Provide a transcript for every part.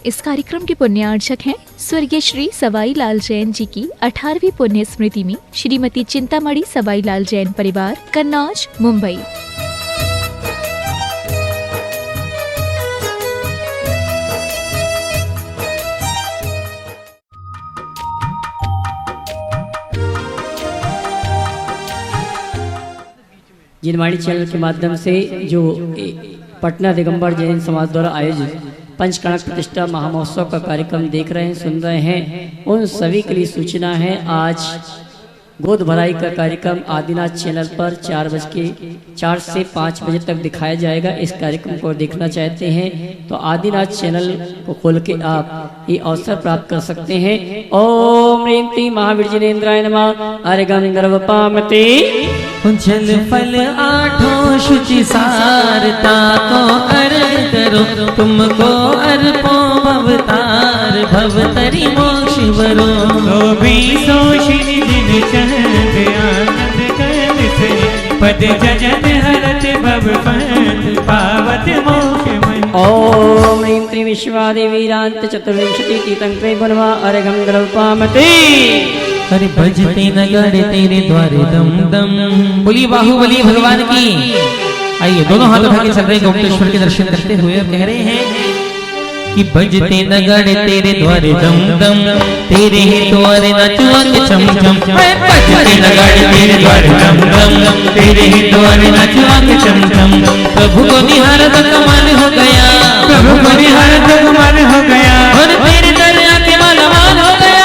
इस कार्यक्रम के पुण्यार्चक हैं स्वर्गीय श्री सवाई लाल जैन जी की 18वीं पुण्य स्मृति में श्रीमती चिंतामणि सवाई लाल जैन परिवार, कन्नौज, मुंबई। जिनवाणी चैनल के माध्यम से जो पटना दिगंबर जैन समाज द्वारा आयोजित पंचकणक प्रतिष्ठा महामहोत्सव का कार्यक्रम देख रहे हैं, सुन रहे हैं, उन सभी के लिए सूचना है। आज गोद भराई का कार्यक्रम आदिनाथ चैनल पर 4 से 5 बजे तक दिखाया जाएगा। इस कार्यक्रम को देखना चाहते हैं तो आदिनाथ चैनल को खोल के आप ये अवसर प्राप्त कर सकते हैं। ओम ह्रीं क्लीं महावीर जिनेन्द्राय नमः। अर्घं गर्भपामते जल फल आठों शुचि सारता को अर्घ करो, तुमको अर्पो भवतार भवतरि मोक्ष वरो। शोषिनी दिन चंद आनंद कर से पद जजत हरत भव पंथ पावत मोक्ष मन। ओम ह्रीं क्लीं विश्वादेवीरान्त चतुर्विंशति तीर्थंकरे बनवा। अर्घं गर्भपामते। अरे बजते नगाड़े तेरे द्वारे दम दम। बोलिए बाहुबली भगवान की। आइए दोनों हाथ उठा के चल रहे गोमतेश्वर के दर्शन करते हुए कह रहे हैं कि बजते नगाड़े तेरे द्वारे दम दम, तेरे ही द्वारे नाचुआ के चम चम। बजते नगाड़े तेरे द्वारे दम दम, तेरे ही द्वारे नाचुआ के चम चम। प्रभु को निहारत कमाल हो गया, प्रभु को निहारत कमाल हो गया, और तेरे दर आके मालामाल हो गया।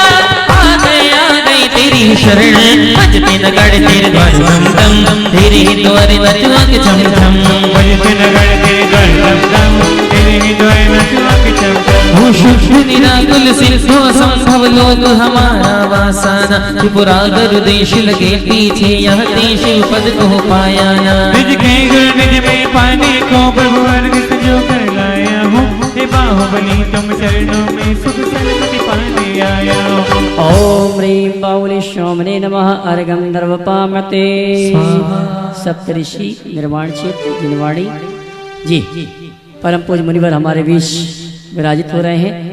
तेरी शरण बजते नगाड़े तेरे द्वारे दम दम, तेरे ही द्वारे नाचुआ के चम चम। बजते नगाड़े तेरे द्वारे दम दम, तेरे ही द्वारे नाचुआ के चम चम। हो शुभ निराकुल सिद्धो संभव लोक हमारा वासाना। त्रिपुरा गरु देश लगे पीछे, यह देश पद को पाया ना। निज के गुण निज में पाने को प्रभु अर्घ संजो कर लाया हूँ। हे बाहुबली तुम चरणों में सुख सन्मति पाने आया हूँ। ओम ह्रीं बाहुबली शोमने नमः। अर्घं गर्भपामते। सप्तऋषि निर्माण क्षेत्र जिनवाणी जी परम पूज्य मुनिवर हमारे बीच विराजित हो रहे हैं।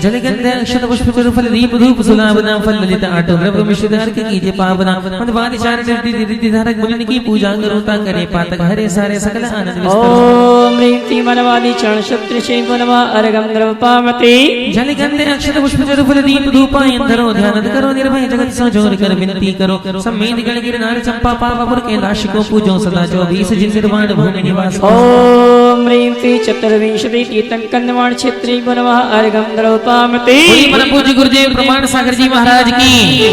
जलगंध अक्षत पुष्प फल दीप धूप सुलावना फल ललित आटो द्रव्य मिश्रधार के कीजिए पावना। मंदवादी चार निर्दि धारक मुनि की पूजा करो ता करे पातक हरे सारे सकल आनंद विस्तरो। ओम ह्रीं क्लीं मनवादी चरण सप्तऋषि नमः। अर्घं गर्भपामते। जलगंध अक्षत पुष्प फल दीप धूपायन धरो ध्यान करो, निर्भय जगत सो जोर कर विनती करो। सम्मेद गण गिरनार चंपा पावापुर के लाश को पूजो सदा 24 जिन निर्वाण भूमि निवास। ओम ह्रीं क्लीं चतुर्विंशति तीर्थंकर निर्माण क्षेत्रे नमः। अर्घं गर्भपामते। परम पूज्य गुरुदेव प्रमाण सागर जी महाराज की।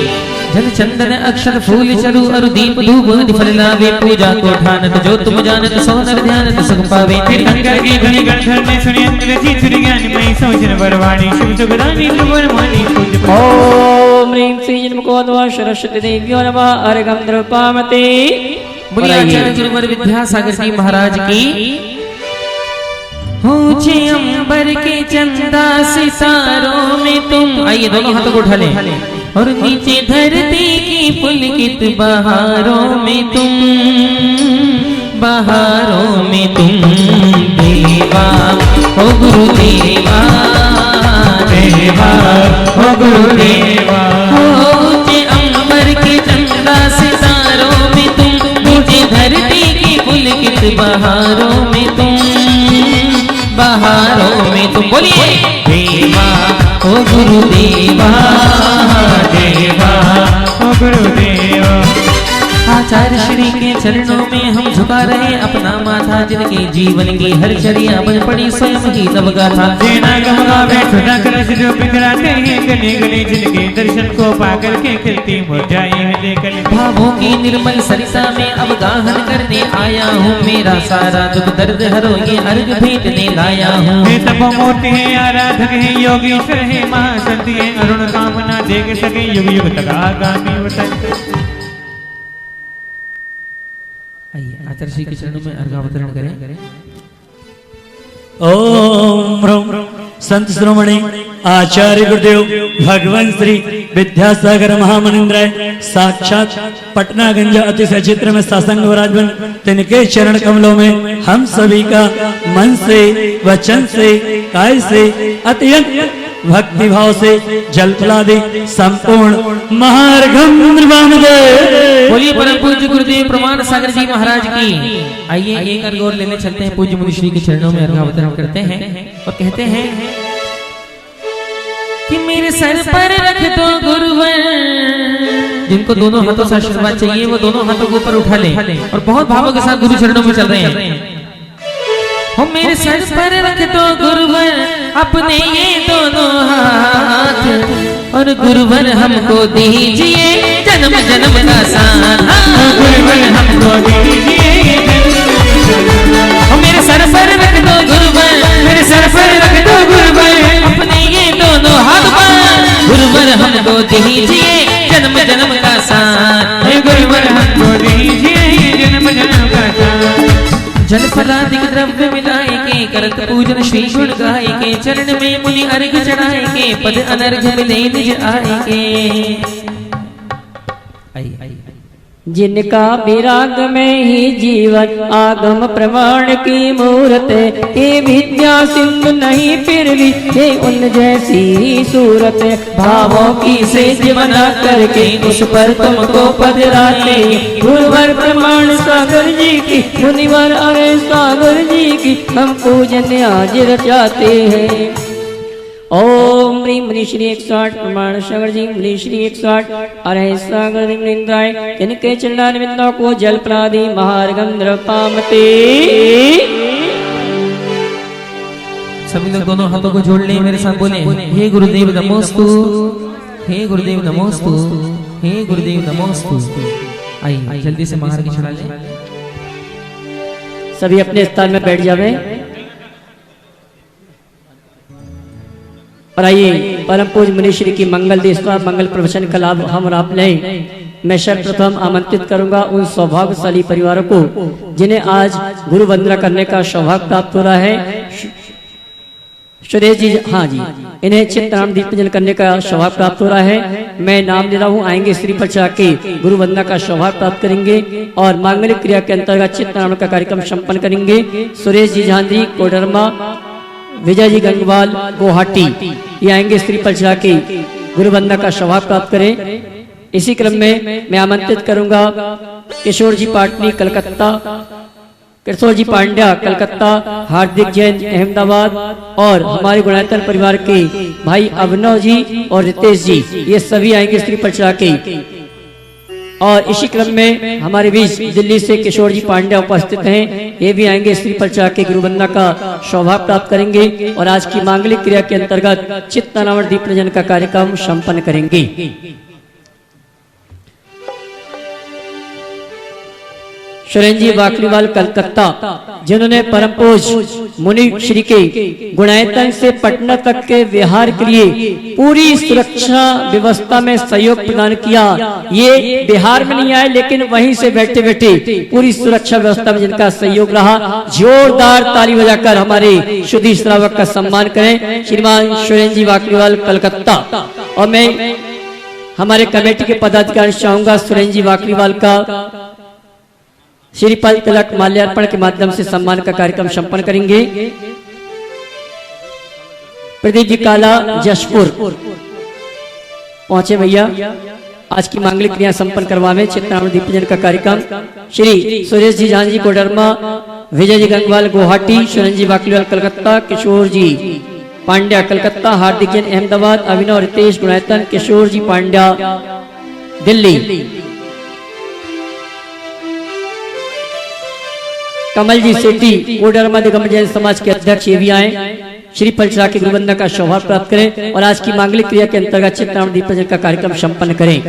जल चंदन अक्षर फूल चरु अरु दीप धूप फल लावे, पूजा को ठानत जो तुम जानत सो नर ध्यानत सुख पावे। तीर्थंकर की ध्वनि गणधर ने सुनि अंतर जी सुनि ज्ञान मई सोचन वरवाणी शुभ सुखदानी सुवर मानी पूज। ओम ह्रीं श्री जन्मकोद्वा सरस्वती देव्यो नमः। अर्घं गर्भपामते। बोलिए आचार्य गुरुवर विद्यासागर जी महाराज की। ऊंचे अंबर के चंदा सितारों में तुम। आइए दोनों हाथों को उठा लें। और नीचे धरती की पुलकित बहारों में तुम, बहारों में तुम देवा ओ गुरुदेवा, देवा ओ गुरुदेवा। ऊंचे अंबर के चंदा सितारों में तुम, नीचे धरती की पुलकित बहारों में तुम, बहारों में तुम। बोलिए देवा ओ गुरुदेवा, देवा ओ गुरुदेवा। आचार्य श्री के चरणों में हम झुका रहे अपना माथा, जिनके जीवन की हर चर्या बन पड़ी स्वयं की तब गाथा। जेना गंगा सुधा कर जो बिखराते हैं गले गले, जिनके दर्शन को पाकर के खिलती मुरझाई है देखल। भावों की निर्मल सरिता में अब गाहन करने आया हूँ, मेरा सारा दुख दर्द हरो ये अर्घ भेंटने लाया हूँ। हे तपोमूर्ति है, आराधक है, योगेश्वर है, महासंत है, अरुण कामना देख सके युग युग तक आगामी वतन। आइए आचार्य श्री के चरणों में अर्घावतरण करें। ओम ह्रीं संत शिरोमणि आचार्य गुरुदेव भगवान श्री विद्यासागर महामनिंद्राय साक्षात पटनागंज अतिशय चित्र में सत्संग विराजमान, तिनके चरण कमलों में हम सभी का मन से, वचन से, काय से, अत्यंत भक्ति भाव से जलफलादि संपूर्ण महार्घम निर्वाण दे। बोलिए परम पूज्य गुरुदेव प्रमाण सागर जी महाराज की। आइए एक अर्घ और लेने चलते हैं, पूज्य मुनि श्री के चरणों में अर्घावतरण करते हैं और कहते हैं कि मेरे सर पर रख दो गुरुवर। जिनको दोनों हाथों से आशीर्वाद चाहिए वो दोनों हाथों को ऊपर उठा ले और बहुत भावों के साथ गुरु चरणों में चल रहे हैं। हो मेरे सर पर रख दो गुरुवर अपने ये दोनों हाथ, और गुरुवर हमको दीजिए जन्म जन्म का साथ। गुरुवर हमको दीजिए, हो मेरे सर पर रख दो गुरुवर, मेरे सर पर रख दो गुरुवर अपने ये दोनों हाथ पर। गुरुवर हमको दीजिए जन्म जन्म का साथ। गुरुवर हमको दीजिए जन्म जन्म का साथ। जल फलादिक द्रव्य मिलाए के करत पूजन श्री गुण गाय के, चरण में मुनि अर्घ चढ़ाए के, पद अनर्घ मिले निज आए के। जिनका विराग में ही जीवन आगम प्रमाण की मूरत, ये विद्या सिंधु नहीं फिर भी ये उन जैसी सूरत। भावों की सेज बना करके उस पर तुमको पधराते, गुरुवर प्रमाण सागर जी की, मुनिवर अरे सागर जी की हम पूजन आज रचाते हैं। ओम ह्रीं मुनि श्री 108 प्रमाण सागर जी मुनि श्री 108 अरह सागर निंद्राय, इनके चरण बिंदों को जल प्रादि महार्घम द्रपामते। सभी लोग दोनों हाथों को जोड़ लें, मेरे साथ बोले हे गुरुदेव नमोस्तु, हे गुरुदेव नमोस्तु, हे गुरुदेव नमोस्तु। आइए जल्दी से महार्घ चढ़ा लें। सभी अपने स्थान में बैठ जावे और आइए परम पूज्य मुनिश्री की मंगल देशवा मंगल प्रवचन का लाभ हम और आप लें। मैं सर्वप्रथम आमंत्रित करूंगा उन सौभाग्यशाली परिवारों को जिन्हें आज गुरु वंदना करने का सौभाग्य प्राप्त हो रहा है। सुरेश जी, हाँ जी, इन्हें चित्त नाम दीप पूजन करने का सौभाग्य प्राप्त हो रहा है। मैं नाम ले रहा हूँ, आएंगे श्री पर चढ़ा के गुरु वंदना का सौभाग्य प्राप्त करेंगे और मांगलिक क्रिया के अंतर्गत चित्त नाम का कार्यक्रम संपन्न करेंगे। सुरेश जी झांझरी कोडरमा, विजय जी गंगवाल गुवाहाटी, ये आएंगे स्त्री पर चढ़ा के गुरु वंदना का सौभाग्य प्राप्त करें। इसी क्रम में मैं आमंत्रित करूंगा किशोर जी पाटनी कलकत्ता, किशोर जी पांड्या कलकत्ता, हार्दिक जैन अहमदाबाद और हमारे गुणायतन परिवार के भाई अभिनव जी और रितेश जी, ये सभी आएंगे स्त्री पर चढ़ा के। और इसी क्रम में हमारे बीच दिल्ली से किशोर जी पांड्या उपस्थित हैं, ये भी आएंगे स्त्री पर चढ़ा के गुरु वंदना का सौभाग्य प्राप्त करेंगे और आज की मांगलिक क्रिया के अंतर्गत चित्त नारायण दीप प्रज्वलन का कार्यक्रम संपन्न करेंगे। सुरेंद्र जी वाकलीवाल कलकत्ता, जिन्होंने परम पूज्य मुनि श्री के गुणायतन से पटना तक के विहार के लिए पूरी सुरक्षा व्यवस्था में सहयोग प्रदान किया। ये बिहार में नहीं आए लेकिन वहीं से बैठे बैठे पूरी सुरक्षा व्यवस्था में जिनका सहयोग रहा, जोरदार ताली बजाकर हमारे शुद्धि श्रावक का सम्मान करें श्रीमान सुरेंद्र जी वाकलीवाल कलकत्ता। और मैं हमारे कमेटी के पदाधिकारी चाहूंगा सुरेंद्र जी वाकलीवाल का श्रीपाल तिलक माल्यार्पण के माध्यम से सम्मान का कार्यक्रम संपन्न करेंगे। प्रदीप जी काला जशपुर पहुंचे भैया, आज की मांगलिक क्रिया संपन्न करवावे चित्त नारायण दीप पूजन का कार्यक्रम। श्री सुरेश जी झांझरी कोडरमा, विजय जी गंगवाल गुवाहाटी, सुरेंद्र जी वाकलीवाल कलकत्ता, किशोर जी पांड्या कलकत्ता, हार्दिक जैन अहमदाबाद, अभिनव रितेश गुणायतन, किशोर जी पांड्या दिल्ली, कमल जी सेठी कोडरमा दिगंबर जैन समाज के अध्यक्ष ये भी आए, श्री पलचरा के गुरुवंदना का सौभाग्य प्राप्त करें और आज की मांगलिक क्रिया के अंतर्गत चित्त नारायण दीप प्रज्वलन का कार्यक्रम संपन्न करें।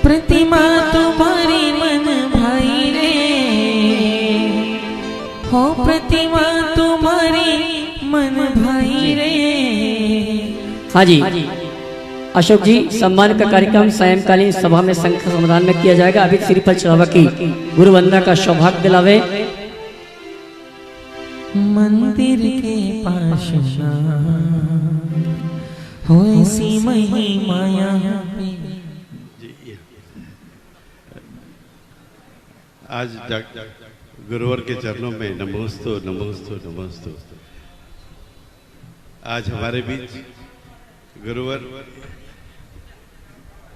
प्रतिमा तुम्हारी मन भाई रे, हो प्रतिमा तुम्हारी मन भाई रे। हाँ जी, अशोक जी, सम्मान का कार्यक्रम सायंकालीन सभा में संघ समाधान में किया जाएगा। अभी श्री फल चढ़ावा की गुरु वंदना का सौभाग्य दिलावे मंदिर के पास हो ऐसी महिमा यहाँ पे। आज गुरुवर के चरणों में नमोस्तु नमोस्तु नमोस्तु। आज हमारे बीच गुरुवर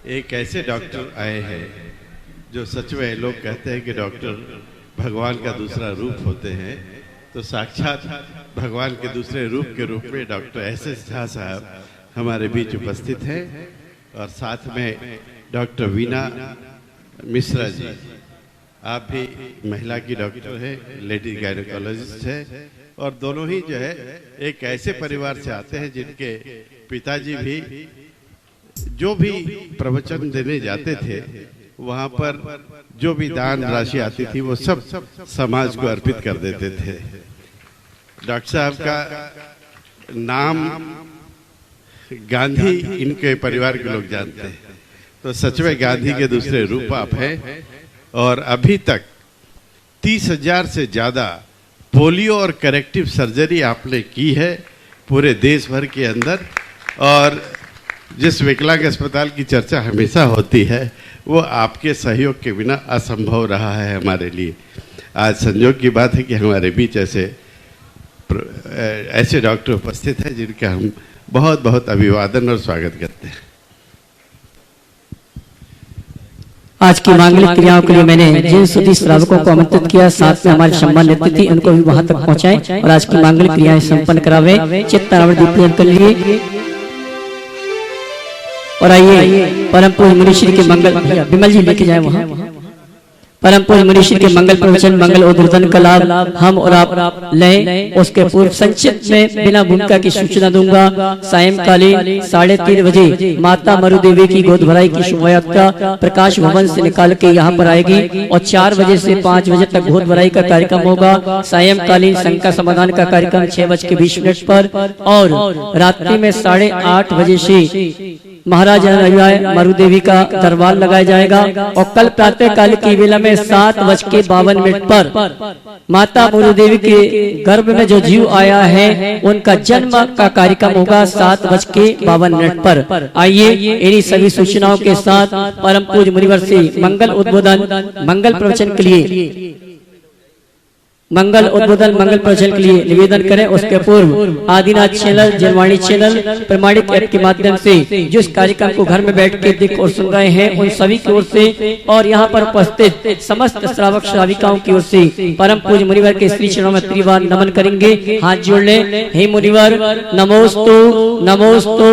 एक ऐसे डॉक्टर आए हैं जो सच में लोग कहते हैं कि डॉक्टर भगवान का दूसरा रूप होते हैं, तो साक्षात भगवान के दूसरे रूप के रूप में डॉक्टर एस.एस. झा साहब हमारे बीच उपस्थित हैं और साथ में डॉक्टर वीना मिश्रा जी। आप भी महिला की डॉक्टर हैं, लेडी गायनेकोलॉजिस्ट है और दोनों ही जो है एक ऐसे परिवार से आते हैं जिनके पिताजी भी जो भी प्रवचन देने जाते थे वहाँ पर जो भी दान राशि आती थी वो सब समाज को अर्पित कर देते थे। डॉक्टर साहब का नाम गांधी इनके परिवार के लोग जानते हैं, तो सच में गांधी के दूसरे रूप आप हैं। और अभी तक 30,000 से ज्यादा पोलियो और करेक्टिव सर्जरी आपने की है पूरे देश भर के अंदर। और जिस विकलांग अस्पताल की चर्चा हमेशा होती है वो आपके सहयोग के बिना असंभव रहा है हमारे लिए। आज संयोग की बात है कि हमारे बीच ऐसे डॉक्टर उपस्थित हैं जिनका हम बहुत बहुत अभिवादन और स्वागत करते हैं। आज की मांगलिक क्रियाओं के लिए मैंने जिन सुधी श्रावकों को आमंत्रित किया, साथ में हमारे सम्मानित अतिथि उनको भी वहां तक पहुंचाएं और आज की मांगलिक क्रियाएं संपन्न करावे। चित्तारावण दीप कर लिए और आइए परम पूज्य मुनीश्री के मंगल, विमल जी लेके जाए वहां। परम पूज्य मुनीश्री के मंगल प्रवचन, मंगल उद्बोधन का लाभ हम और आप लें। उसके पूर्व संक्षिप्त में बिना भूमिका की सूचना दूंगा। सायंकालीन 3:30 बजे माता मरु देवी की गोद भराई की शोभा यात्रा प्रकाश भवन से निकाल के यहाँ पर आएगी और 4 बजे से 5 बजे तक गोद भराई का कार्यक्रम होगा। सायंकालीन शंका समाधान का कार्यक्रम 6:20 पर और रात्रि में 8:30 बजे से महाराज मरु देवी का दरबार लगाया जाएगा। और कल प्रातः काल की वेला में 7:52 पर माता मरु देवी के गर्भ में जो जीव आया है उनका जन्म का कार्यक्रम होगा 7:52 पर। आइए इन्हीं सभी सूचनाओं के साथ परम पूज्य मुनिवर से मंगल उद्बोधन, मंगल प्रवचन के लिए मंगल उद्बोधन, मंगल प्रवचन के लिए निवेदन करें। उसके पूर्व आदिनाथ चैनल, जनवाणी चैनल प्रमाणिक ऐप के माध्यम से जिस कार्यक्रम को घर में बैठ के देख और सुन रहे हैं उन सभी की ओर से और यहाँ पर उपस्थित समस्त श्रावक श्राविकाओं की ओर से परम पूज्य मुनिवर के श्री चरणों में त्रिवार नमन करेंगे। हाथ जोड़ लें। हे मुनिवर नमोस्तु नमोस्तु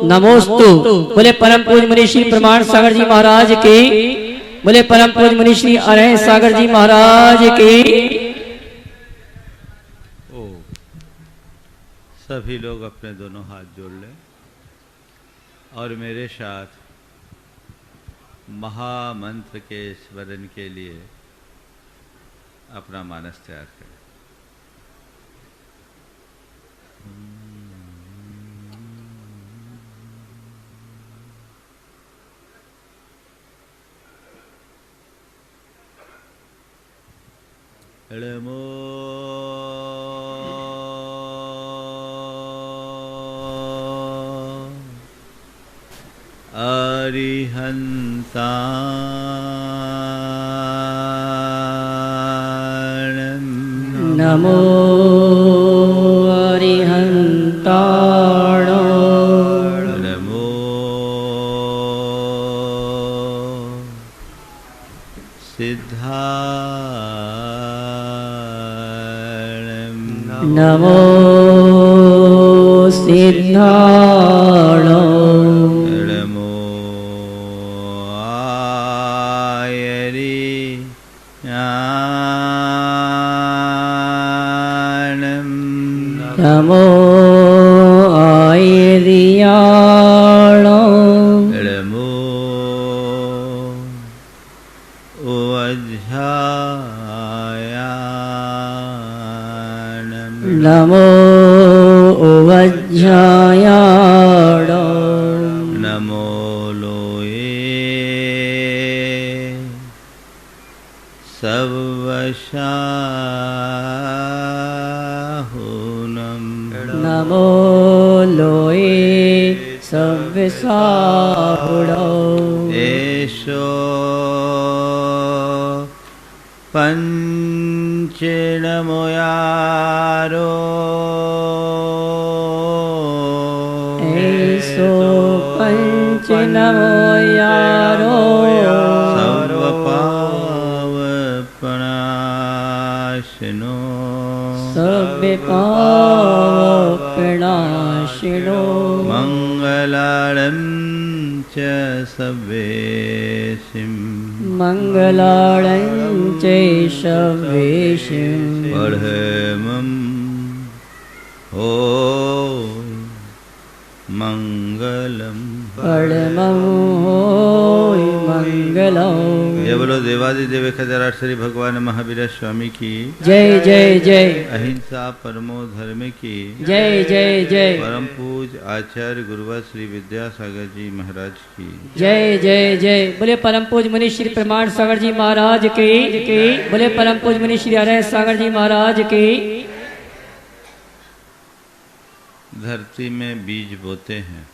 नमोस्तु। बोले परम पूज्य मुनि श्री प्रमाण सागर जी महाराज के, बोले परम पूज्य मुनि श्री अरहं सागर जी महाराज के। सभी लोग अपने दोनों हाथ जोड़ लें और मेरे साथ महामंत्र के स्मरण के लिए अपना मानस तैयार करें। नमो अरिहन्ताणं नमो अरिहन्ताणं नमो सिद्धाणं नमो सिद्धाणं नमो आयर्याणं नमो उवज्झायाणं नमो उवज्झायाणं नमो लोये सर्वशायणं बाहुनम नमो लोए सव्यसाहुडो एषो पंचनमोयारो ऐसो पंचनमोयारो सर्वपावपनाशिनो सर्वपावपनाशिनो मंगलार्णं च सर्वेशिं मंगलार्णं च सर्वेशिं परमं हो मंगलम परमं होय मंगलम्। जय बोलो देवादिदेव खजराट श्री भगवान महावीर स्वामी की जय जय जय। अहिंसा परमो धर्म की जय जय जय। परम पूज आचार्य गुरुवर श्री विद्यासागर जी महाराज की जय जय जय। बोले परम पूज मुनि श्री प्रमाण सागर जी महाराज की। बोले परम पूज मुनि श्री हरे सागर जी महाराज की। धरती में बीज बोते हैं,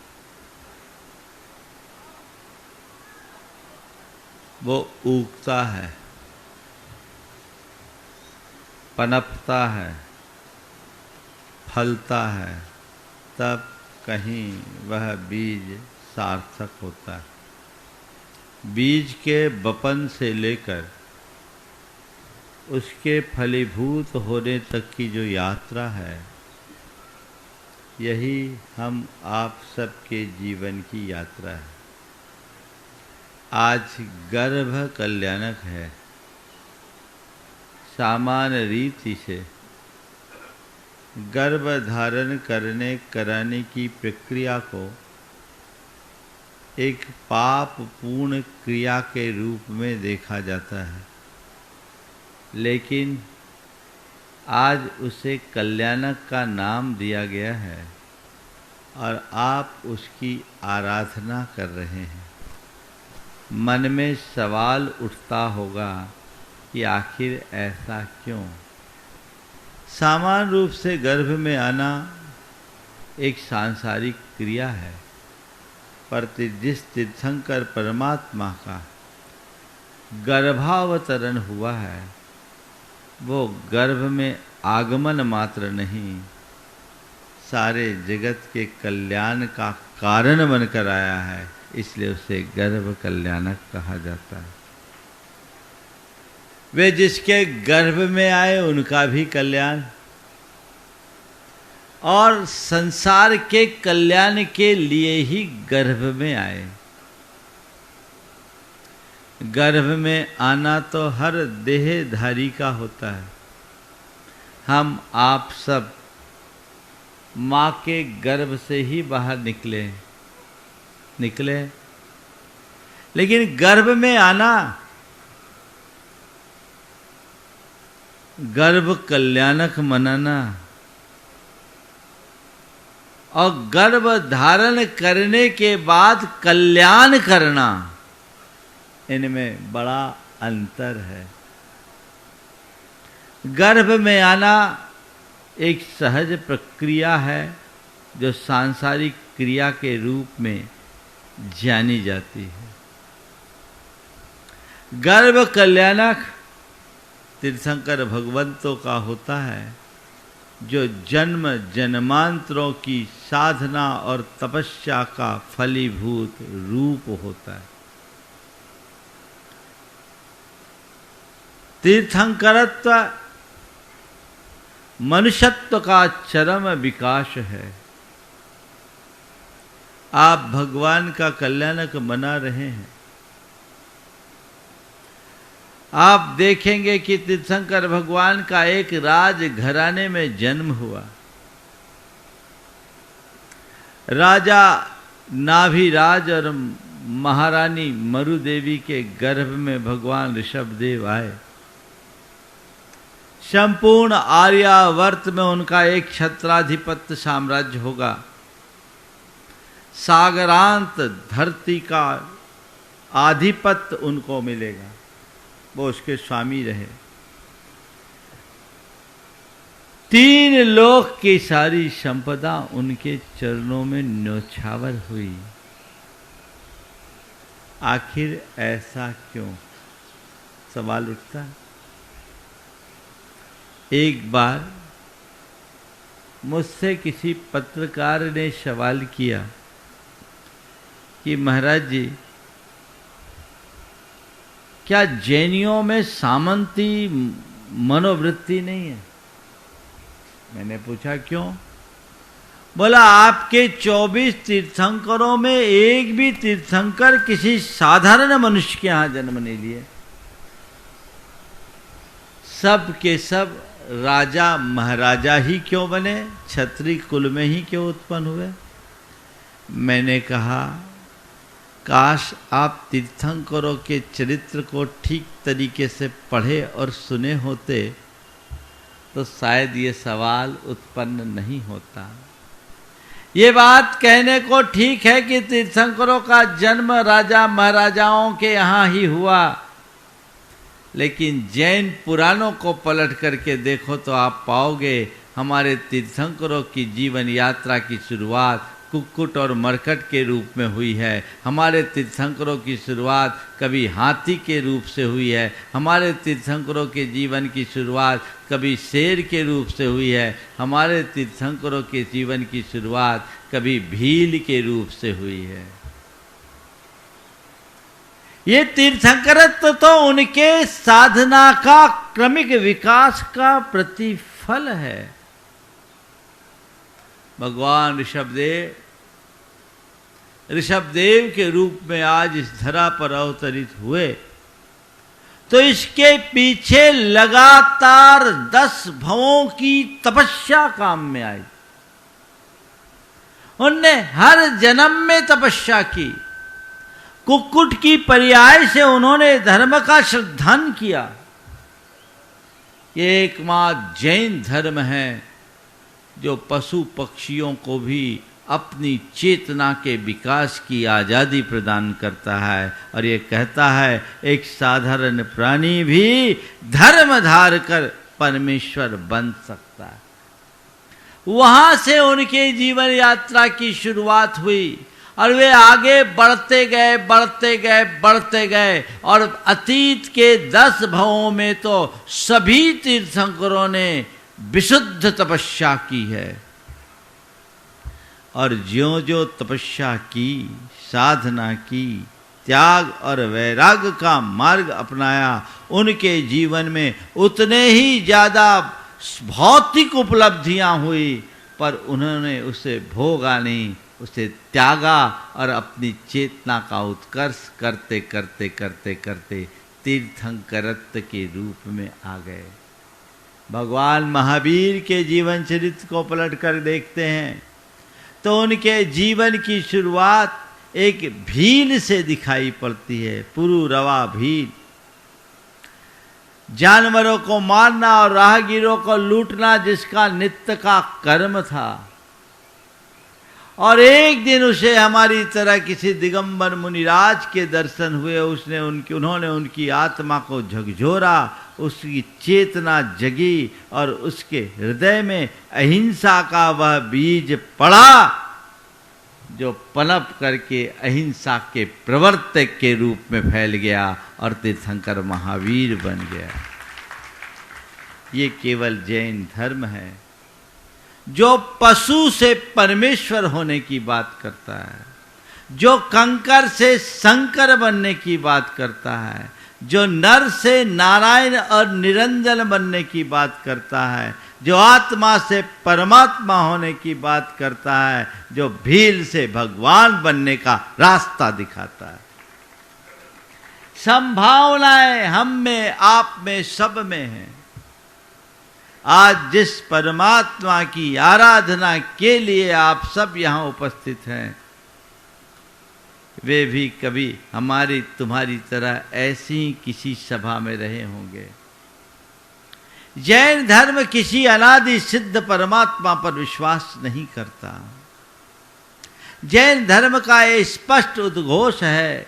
वो उगता है, पनपता है, फलता है, तब कहीं वह बीज सार्थक होता है। बीज के बपन से लेकर उसके फलीभूत होने तक की जो यात्रा है, यही हम आप सबके जीवन की यात्रा है। आज गर्भ कल्याणक है। सामान्य रीति से गर्भ धारण कराने की प्रक्रिया को एक पाप पूर्ण क्रिया के रूप में देखा जाता है, लेकिन आज उसे कल्याणक का नाम दिया गया है और आप उसकी आराधना कर रहे हैं। मन में सवाल उठता होगा कि आखिर ऐसा क्यों? सामान्य रूप से गर्भ में आना एक सांसारिक क्रिया है, पर जिस तीर्थंकर परमात्मा का गर्भावतरण हुआ है, वो गर्भ में आगमन मात्र नहीं, सारे जगत के कल्याण का कारण बनकर आया है, इसलिए उसे गर्भ कल्याणक कहा जाता है। वे जिसके गर्भ में आए उनका भी कल्याण और संसार के कल्याण के लिए ही गर्भ में आए। गर्भ में आना तो हर देहधारी का होता है। हम आप सब माँ के गर्भ से ही बाहर निकले, लेकिन गर्भ में आना गर्भ कल्याणक मनाना और गर्भ धारण करने के बाद कल्याण करना, इनमें बड़ा अंतर है। गर्भ में आना एक सहज प्रक्रिया है जो सांसारिक क्रिया के रूप में जानी जाती है। गर्भ कल्याणक तीर्थंकर भगवंतों का होता है, जो जन्म जन्मांतरों की साधना और तपस्या का फलीभूत रूप होता है। तीर्थंकरत्व मनुष्यत्व का चरम विकास है। आप भगवान का कल्याणक मना रहे हैं। आप देखेंगे कि तीर्थंकर भगवान का एक राज घराने में जन्म हुआ। राजा नाभिराज और महारानी मरुदेवी के गर्भ में भगवान ऋषभदेव आए। संपूर्ण आर्यावर्त में उनका एक छत्राधिपत्य साम्राज्य होगा। सागरांत धरती का आधिपत्य उनको मिलेगा, वो उसके स्वामी रहे। तीन लोक की सारी संपदा उनके चरणों में न्योछावर हुई। आखिर ऐसा क्यों? सवाल उठता। एक बार मुझसे किसी पत्रकार ने सवाल किया कि महाराज जी, क्या जैनियों में सामंती मनोवृत्ति नहीं है? मैंने पूछा क्यों? बोला आपके 24 तीर्थंकरों में एक भी तीर्थंकर किसी साधारण मनुष्य के यहां जन्म नहीं लिए। सब के सब राजा महाराजा ही क्यों बने? क्षत्रिय कुल में ही क्यों उत्पन्न हुए? मैंने कहा काश आप तीर्थंकरों के चरित्र को ठीक तरीके से पढ़े और सुने होते तो शायद ये सवाल उत्पन्न नहीं होता। ये बात कहने को ठीक है कि तीर्थंकरों का जन्म राजा महाराजाओं के यहाँ ही हुआ, लेकिन जैन पुराणों को पलट करके देखो तो आप पाओगे हमारे तीर्थंकरों की जीवन यात्रा की शुरुआत कुक्कुट और मरकट के रूप में हुई है। हमारे तीर्थंकरों की शुरुआत कभी हाथी के रूप से हुई है। हमारे तीर्थंकरों के जीवन की शुरुआत कभी शेर के रूप से हुई है। हमारे तीर्थंकरों के जीवन की शुरुआत कभी भील के रूप से हुई है। ये तीर्थंकरत्व तो उनके साधना का क्रमिक विकास का प्रतिफल है। भगवान ऋषभदेव के रूप में आज इस धरा पर अवतरित हुए तो इसके पीछे लगातार 10 भवों की तपस्या काम में आई। उनने हर जन्म में तपस्या की। कुक्कुट की पर्याय से उन्होंने धर्म का श्रद्धान किया। ये एकमात्र जैन धर्म है जो पशु पक्षियों को भी अपनी चेतना के विकास की आजादी प्रदान करता है और ये कहता है एक साधारण प्राणी भी धर्म धार कर परमेश्वर बन सकता है। वहां से उनके जीवन यात्रा की शुरुआत हुई और वे आगे बढ़ते गए और अतीत के 10 भवों में तो सभी तीर्थंकरों ने विशुद्ध तपस्या की है और ज्यों-ज्यों तपस्या की, साधना की, त्याग और वैराग्य का मार्ग अपनाया, उनके जीवन में उतने ही ज्यादा भौतिक उपलब्धियां हुई, पर उन्होंने उसे भोगा नहीं, उसे त्यागा और अपनी चेतना का उत्कर्ष करते करते तीर्थंकरत्व के रूप में आ गए। भगवान महावीर के जीवन चरित्र को पलट कर देखते हैं तो उनके जीवन की शुरुआत एक भील से दिखाई पड़ती है। पुरुरवा भील, जानवरों को मारना और राहगीरों को लूटना जिसका नित्य का कर्म था, और एक दिन उसे हमारी तरह किसी दिगंबर मुनिराज के दर्शन हुए। उन्होंने उनकी आत्मा को झकझोरा, उसकी चेतना जगी और उसके हृदय में अहिंसा का वह बीज पड़ा जो पनप करके अहिंसा के प्रवर्तक के रूप में फैल गया और तीर्थंकर महावीर बन गया। ये केवल जैन धर्म है जो पशु से परमेश्वर होने की बात करता है, जो कंकर से शंकर बनने की बात करता है, जो नर से नारायण और निरंजन बनने की बात करता है, जो आत्मा से परमात्मा होने की बात करता है, जो भील से भगवान बनने का रास्ता दिखाता है। संभावनाएं हम में, आप में, सब में हैं। आज जिस परमात्मा की आराधना के लिए आप सब यहां उपस्थित हैं, वे भी कभी हमारी तुम्हारी तरह ऐसी किसी सभा में रहे होंगे। जैन धर्म किसी अनादि सिद्ध परमात्मा पर विश्वास नहीं करता। जैन धर्म का ये स्पष्ट उद्घोष है,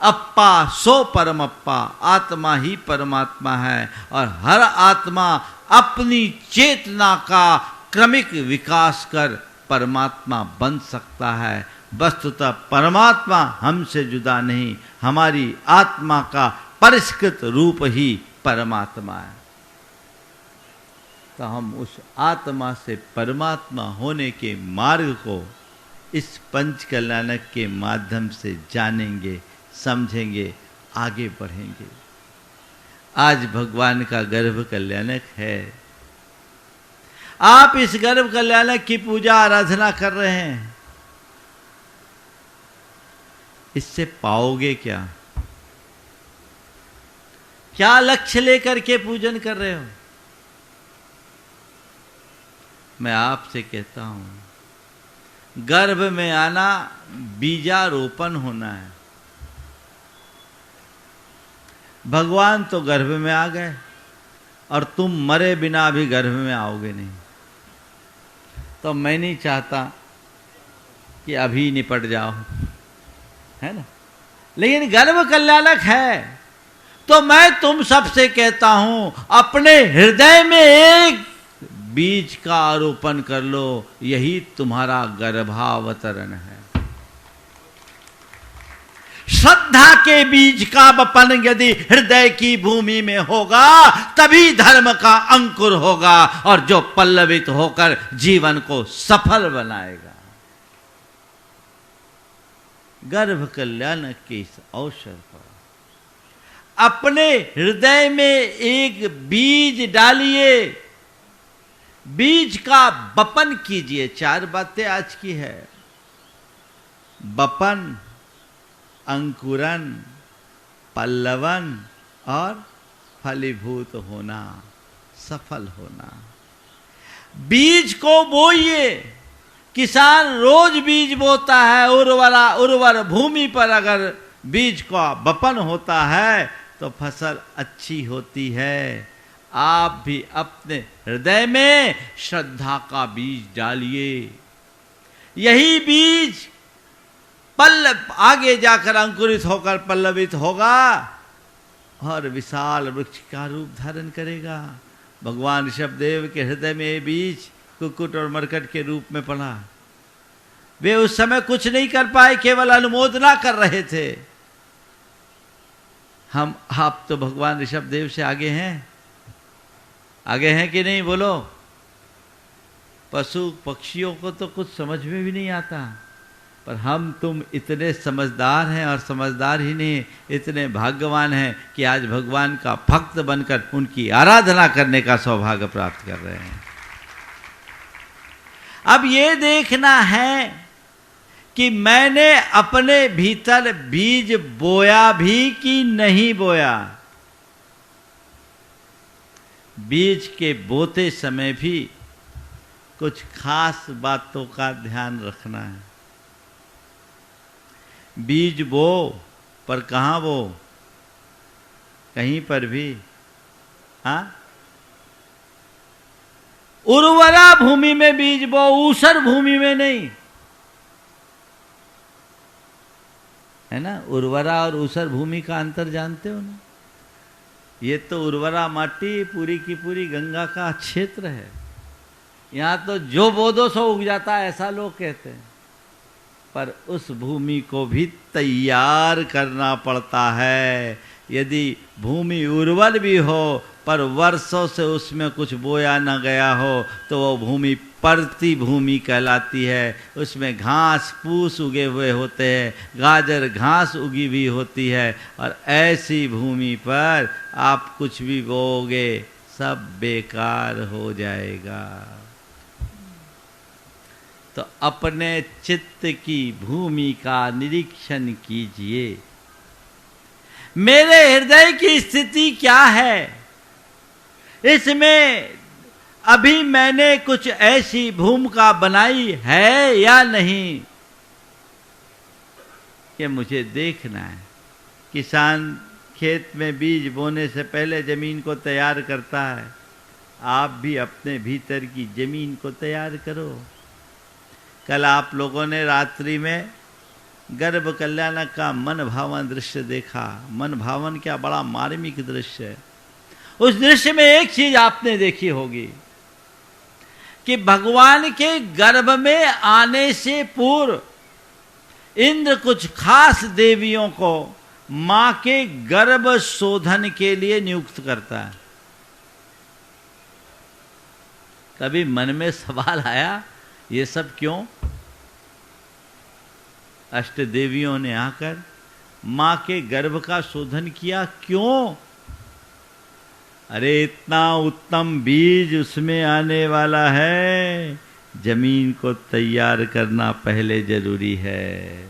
अप्पा सो परमप्पा, आत्मा ही परमात्मा है और हर आत्मा अपनी चेतना का क्रमिक विकास कर परमात्मा बन सकता है। वस्तुतः परमात्मा हमसे जुदा नहीं, हमारी आत्मा का परिष्कृत रूप ही परमात्मा है। तो हम उस आत्मा से परमात्मा होने के मार्ग को इस पंच कल्याणक के माध्यम से जानेंगे, समझेंगे, आगे बढ़ेंगे। आज भगवान का गर्भ कल्याणक है। आप इस गर्भ कल्याणक की पूजा आराधना कर रहे हैं, इससे पाओगे क्या? क्या लक्ष्य लेकर के पूजन कर रहे हो? मैं आपसे कहता हूं, गर्भ में आना बीजारोपण होना है। भगवान तो गर्भ में आ गए और तुम मरे बिना भी गर्भ में आओगे नहीं। तो मैं नहीं चाहता कि अभी निपट जाओ, है ना? लेकिन गर्भ कल्याणक है तो मैं तुम सबसे कहता हूं, अपने हृदय में एक बीज का आरोपण कर लो, यही तुम्हारा गर्भावतरण है। श्रद्धा के बीज का वपन यदि हृदय की भूमि में होगा तभी धर्म का अंकुर होगा और जो पल्लवित होकर जीवन को सफल बनाएगा। गर्भ कल्याण के इस अवसर पर अपने हृदय में एक बीज डालिए, बीज का वपन कीजिए। 4 बातें आज की है: वपन, अंकुरन, पल्लवन और फलीभूत होना, सफल होना। बीज को बोइए। किसान रोज बीज बोता है। उर्वर भूमि पर अगर बीज का वपन होता है तो फसल अच्छी होती है। आप भी अपने हृदय में श्रद्धा का बीज डालिए। यही बीज आगे जाकर अंकुरित होकर पल्लवित होगा और विशाल वृक्ष का रूप धारण करेगा। भगवान ऋषभदेव के हृदय में ये बीज कुक्कुट और मरकट के रूप में पड़ा। वे उस समय कुछ नहीं कर पाए, केवल अनुमोदना कर रहे थे। आप तो भगवान ऋषभदेव से आगे हैं। आगे हैं कि नहीं बोलो? पशु पक्षियों को तो कुछ समझ में भी नहीं आता, पर हम तुम इतने समझदार हैं और समझदार ही नहीं, इतने भाग्यवान हैं कि आज भगवान का भक्त बनकर उनकी आराधना करने का सौभाग्य प्राप्त कर रहे हैं। अब ये देखना है कि मैंने अपने भीतर बीज बोया भी कि नहीं बोया। बीज के बोते समय भी कुछ खास बातों का ध्यान रखना है। बीज बो, पर कहाँ बो? कहीं पर भी, हाँ, उर्वरा भूमि में बीज बो, ऊसर भूमि में नहीं, है ना? उर्वरा और ऊसर भूमि का अंतर जानते हो ना? ये तो उर्वरा माटी पूरी की पूरी गंगा का क्षेत्र है। यहाँ तो जो बो दो सो उग जाता है, ऐसा लोग कहते हैं। पर उस भूमि को भी तैयार करना पड़ता है। यदि भूमि उर्वर भी हो पर वर्षों से उसमें कुछ बोया न गया हो तो वो भूमि परती भूमि कहलाती है। उसमें घास फूस उगे हुए होते हैं, गाजर घास उगी हुई होती है, और ऐसी भूमि पर आप कुछ भी बोओगे सब बेकार हो जाएगा। तो अपने चित्त की भूमि का निरीक्षण कीजिए। मेरे हृदय की स्थिति क्या है? इसमें अभी मैंने कुछ ऐसी भूमिका बनाई है या नहीं, कि मुझे देखना है। किसान खेत में बीज बोने से पहले जमीन को तैयार करता है। आप भी अपने भीतर की जमीन को तैयार करो। कल आप लोगों ने रात्रि में गर्भ कल्याणक का मन भावन दृश्य देखा। मन भावन क्या बड़ा मार्मिक दृश्य है। उस दृश्य में एक चीज आपने देखी होगी कि भगवान के गर्भ में आने से पूर्व इंद्र कुछ खास देवियों को मां के गर्भ शोधन के लिए नियुक्त करता है। कभी मन में सवाल आया ये सब क्यों? अष्ट देवियों ने आकर मां के गर्भ का शोधन किया, क्यों? अरे इतना उत्तम बीज उसमें आने वाला है, जमीन को तैयार करना पहले जरूरी है।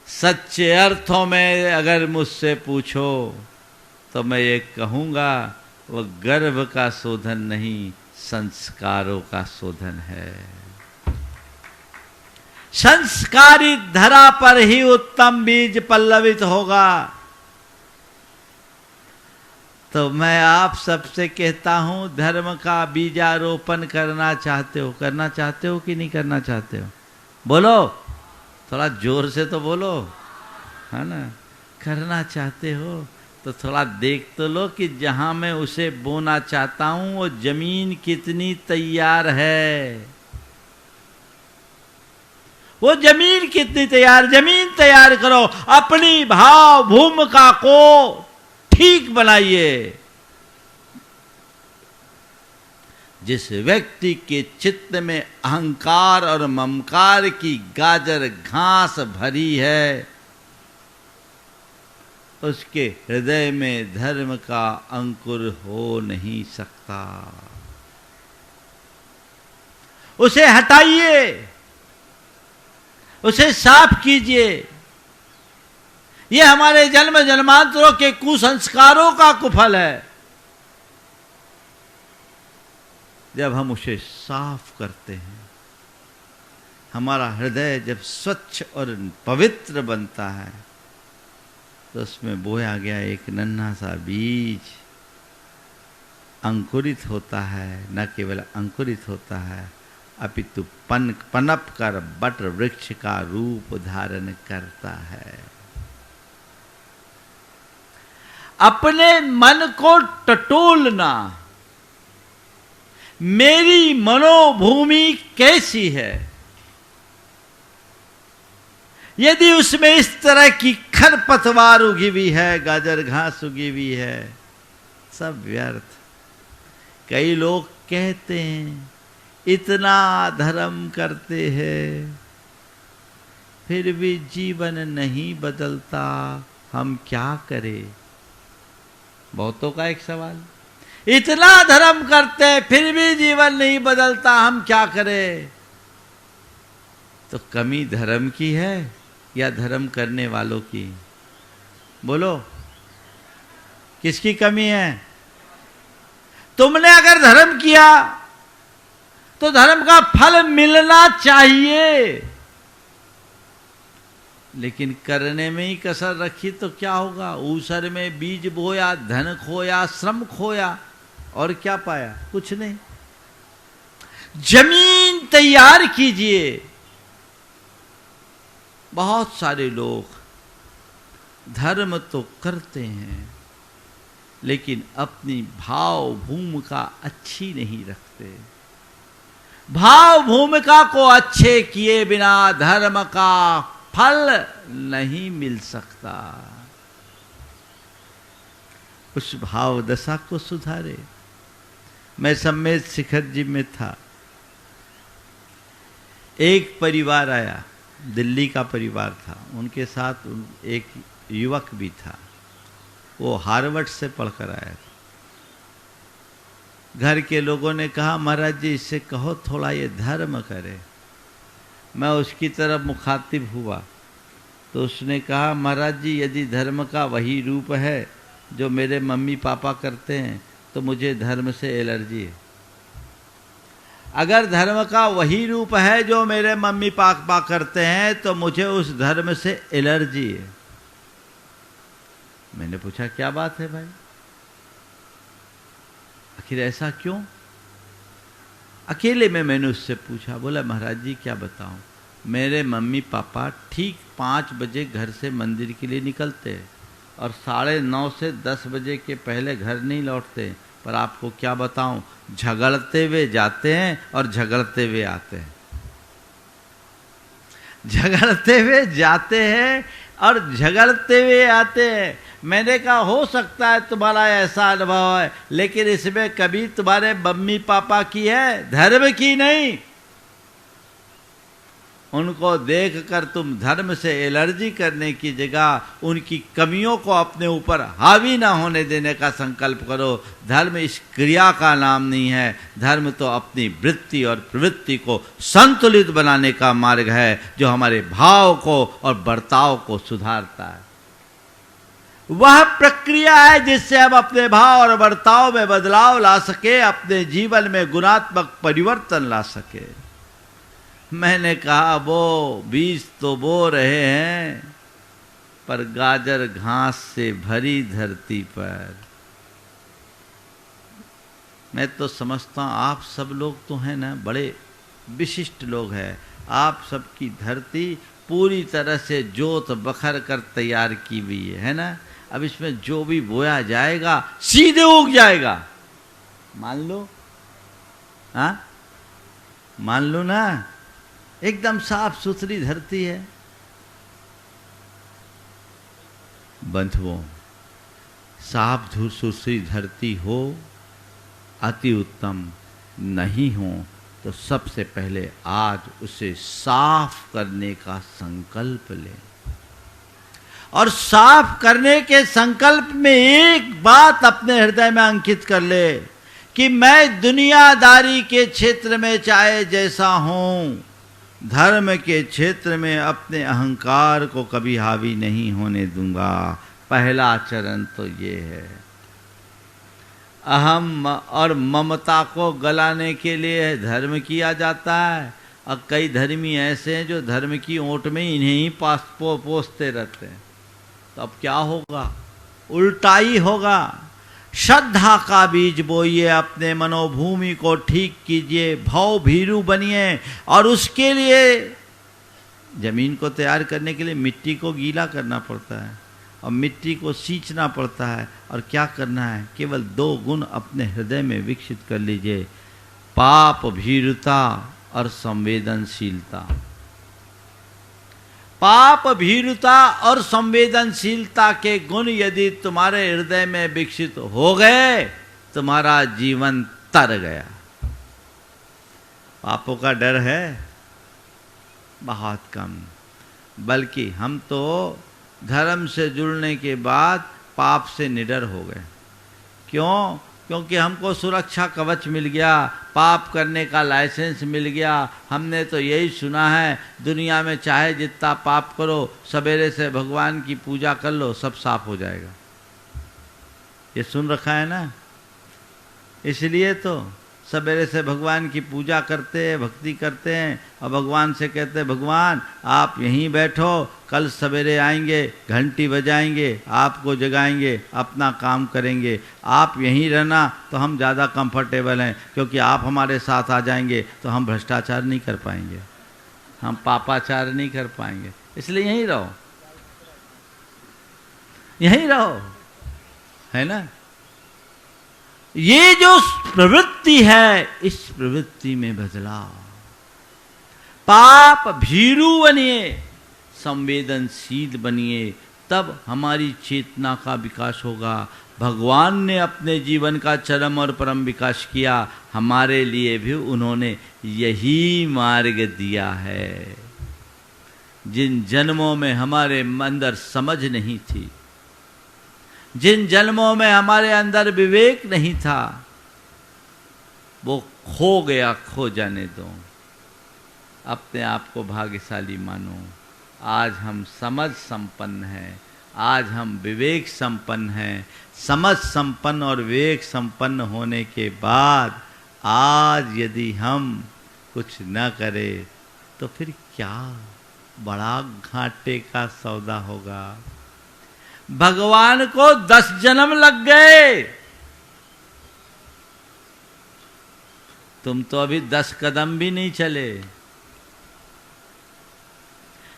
सच्चे अर्थों में अगर मुझसे पूछो तो मैं ये कहूंगा वह गर्भ का शोधन नहीं, संस्कारों का शोधन है। संस्कारित धरा पर ही उत्तम बीज पल्लवित होगा। तो मैं आप सबसे कहता हूं, धर्म का बीजारोपण करना चाहते हो कि नहीं करना चाहते हो? बोलो, थोड़ा जोर से तो बोलो, है ना? करना चाहते हो तो थोड़ा देख तो लो कि जहां मैं उसे बोना चाहता हूं वो जमीन कितनी तैयार है। वो जमीन कितनी तैयार, जमीन तैयार करो, अपनी भाव भूमिका को ठीक बनाइए। जिस व्यक्ति के चित्त में अहंकार और ममकार की गाजर घास भरी है, उसके हृदय में धर्म का अंकुर हो नहीं सकता। उसे हटाइए, उसे साफ कीजिए। यह हमारे जन्म जन्मांतरों के कुसंस्कारों का कुफल है। जब हम उसे साफ करते हैं, हमारा हृदय जब स्वच्छ और पवित्र बनता है, तो उसमें बोया गया एक नन्हा सा बीज अंकुरित होता है। न केवल अंकुरित होता है, अपितु पनप कर बट वृक्ष का रूप धारण करता है। अपने मन को टटोलना, मेरी मनोभूमि कैसी है, यदि उसमें इस तरह की खरपतवार उगी हुई है, गाजर घास उगी हुई है, सब व्यर्थ। कई लोग कहते हैं इतना धर्म करते हैं फिर भी जीवन नहीं बदलता, हम क्या करें? बहुतों का एक सवाल, इतना धर्म करते हैं फिर भी जीवन नहीं बदलता, हम क्या करें? तो कमी धर्म की है या धर्म करने वालों की? बोलो, किसकी कमी है? तुमने अगर धर्म किया तो धर्म का फल मिलना चाहिए, लेकिन करने में ही कसर रखी तो क्या होगा? ऊसर में बीज बोया, धन खोया, श्रम खोया, और क्या पाया? कुछ नहीं। जमीन तैयार कीजिए। बहुत सारे लोग धर्म तो करते हैं लेकिन अपनी भाव भूमिका अच्छी नहीं रखते। भाव भूमिका को अच्छे किए बिना धर्म का फल नहीं मिल सकता। उस भाव दशा को सुधारे। मैं सम्मेद शिखर जी में था, एक परिवार आया, दिल्ली का परिवार था, उनके साथ एक युवक भी था, वो हार्वर्ड से पढ़कर आया था। घर के लोगों ने कहा महाराज जी इससे कहो थोड़ा ये धर्म करे। मैं उसकी तरफ मुखातिब हुआ तो उसने कहा महाराज जी यदि धर्म का वही रूप है जो मेरे मम्मी पापा करते हैं तो मुझे धर्म से एलर्जी है। अगर धर्म का वही रूप है जो मेरे मम्मी पापा करते हैं तो मुझे उस धर्म से एलर्जी है। मैंने पूछा क्या बात है भाई, आखिर ऐसा क्यों? अकेले में मैंने उससे पूछा। बोला महाराज जी क्या बताऊं, मेरे मम्मी पापा ठीक 5 बजे घर से मंदिर के लिए निकलते और 9:30 से 10 बजे के पहले घर नहीं लौटते। पर आपको क्या बताऊं, झगड़ते हुए जाते हैं और झगड़ते हुए आते हैं, झगड़ते हुए जाते हैं और झगड़ते हुए आते हैं। मैंने कहा हो सकता है तुम्हारा ऐसा अनुभव है, लेकिन इसमें कभी तुम्हारे मम्मी पापा की है, धर्म की नहीं। उनको देखकर तुम धर्म से एलर्जी करने की जगह उनकी कमियों को अपने ऊपर हावी ना होने देने का संकल्प करो। धर्म इस क्रिया का नाम नहीं है, धर्म तो अपनी वृत्ति और प्रवृत्ति को संतुलित बनाने का मार्ग है, जो हमारे भाव को और बर्ताव को सुधारता है। वह प्रक्रिया है जिससे हम अपने भाव और बर्ताव में बदलाव ला सके, अपने जीवन में गुणात्मक परिवर्तन ला सके। मैंने कहा वो बीज तो बो रहे हैं, पर गाजर घास से भरी धरती पर। मैं तो समझता हूँ आप सब लोग तो हैं ना, बड़े विशिष्ट लोग हैं। आप सबकी धरती पूरी तरह से जोत बखर कर तैयार की हुई है ना। अब इसमें जो भी बोया जाएगा सीधे उग जाएगा, मान लो। हाँ, मान लो ना, एकदम साफ सुथरी धरती है। बंधुओं, साफ सुथरी धरती हो अति उत्तम, नहीं हो तो सबसे पहले आज उसे साफ करने का संकल्प लें। और साफ करने के संकल्प में एक बात अपने हृदय में अंकित कर ले कि मैं दुनियादारी के क्षेत्र में चाहे जैसा हूं, धर्म के क्षेत्र में अपने अहंकार को कभी हावी नहीं होने दूंगा। पहला चरण तो ये है। अहम और ममता को गलाने के लिए धर्म किया जाता है, और कई धर्मी ऐसे हैं जो धर्म की ओट में इन्हें ही पोसते रहते हैं। तो अब क्या होगा? उल्टा ही होगा। श्रद्धा का बीज बोइए, अपने मनोभूमि को ठीक कीजिए, भाव भीरू बनिए। और उसके लिए जमीन को तैयार करने के लिए मिट्टी को गीला करना पड़ता है और मिट्टी को सींचना पड़ता है। और क्या करना है? केवल 2 गुण अपने हृदय में विकसित कर लीजिए, पाप भीरुता और संवेदनशीलता। पाप भीरुता और संवेदनशीलता के गुण यदि तुम्हारे हृदय में विकसित हो गए, तुम्हारा जीवन तर गया। पापों का डर है? बहुत कम। बल्कि हम तो धर्म से जुड़ने के बाद पाप से निडर हो गए। क्यों? क्योंकि हमको सुरक्षा कवच मिल गया, पाप करने का लाइसेंस मिल गया। हमने तो यही सुना है, दुनिया में चाहे जितना पाप करो, सवेरे से भगवान की पूजा कर लो, सब साफ हो जाएगा। ये सुन रखा है ना। इसलिए तो सवेरे से भगवान की पूजा करते हैं, भक्ति करते हैं, और भगवान से कहते हैं, भगवान आप यहीं बैठो, कल सवेरे आएंगे, घंटी बजाएंगे, आपको जगाएंगे, अपना काम करेंगे। आप यहीं रहना तो हम ज़्यादा कंफर्टेबल हैं, क्योंकि आप हमारे साथ आ जाएंगे तो हम भ्रष्टाचार नहीं कर पाएंगे, हम पापाचार नहीं कर पाएंगे। इसलिए यहीं रहो, यहीं रहो, है ना। ये जो प्रवृत्ति है, इस प्रवृत्ति में बदलाव। पाप भीरू बनिए, संवेदनशील बनिए, तब हमारी चेतना का विकास होगा। भगवान ने अपने जीवन का चरम और परम विकास किया, हमारे लिए भी उन्होंने यही मार्ग दिया है। जिन जन्मों में हमारे अंदर समझ नहीं थी, जिन जन्मों में हमारे अंदर विवेक नहीं था, वो खो गया, खो जाने दो। अपने आप को भाग्यशाली मानो। आज हम समझ संपन्न हैं, आज हम विवेक संपन्न हैं। समझ संपन्न और विवेक संपन्न होने के बाद आज यदि हम कुछ न करें तो फिर क्या बड़ा घाटे का सौदा होगा। भगवान को 10 जन्म लग गए, तुम तो अभी 10 कदम भी नहीं चले।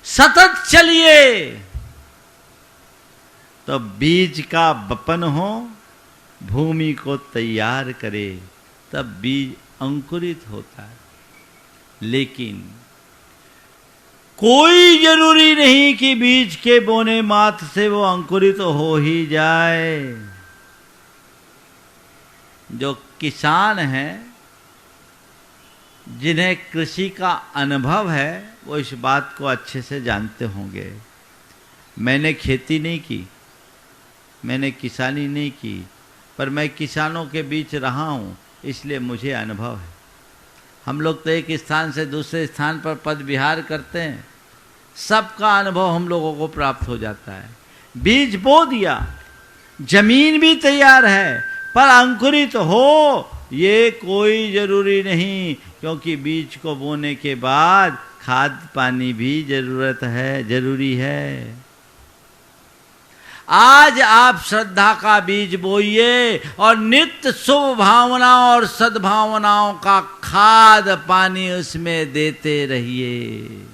सतत चलिए तो बीज का बपन हो, भूमि को तैयार करे, तब बीज अंकुरित होता है। लेकिन कोई जरूरी नहीं कि बीज के बोने मात्र से वो अंकुरित हो ही जाए। जो किसान हैं, जिन्हें कृषि का अनुभव है, वो इस बात को अच्छे से जानते होंगे। मैंने खेती नहीं की, मैंने किसानी नहीं की, पर मैं किसानों के बीच रहा हूँ, इसलिए मुझे अनुभव है। हम लोग तो एक स्थान से दूसरे स्थान पर पद विहार करते हैं, सबका अनुभव हम लोगों को प्राप्त हो जाता है। बीज बो दिया, जमीन भी तैयार है, पर अंकुरित हो ये कोई जरूरी नहीं, क्योंकि बीज को बोने के बाद खाद पानी भी जरूरी है। आज आप श्रद्धा का बीज बोइए और नित्य शुभ भावनाओं और सद्भावनाओं का खाद पानी उसमें देते रहिए।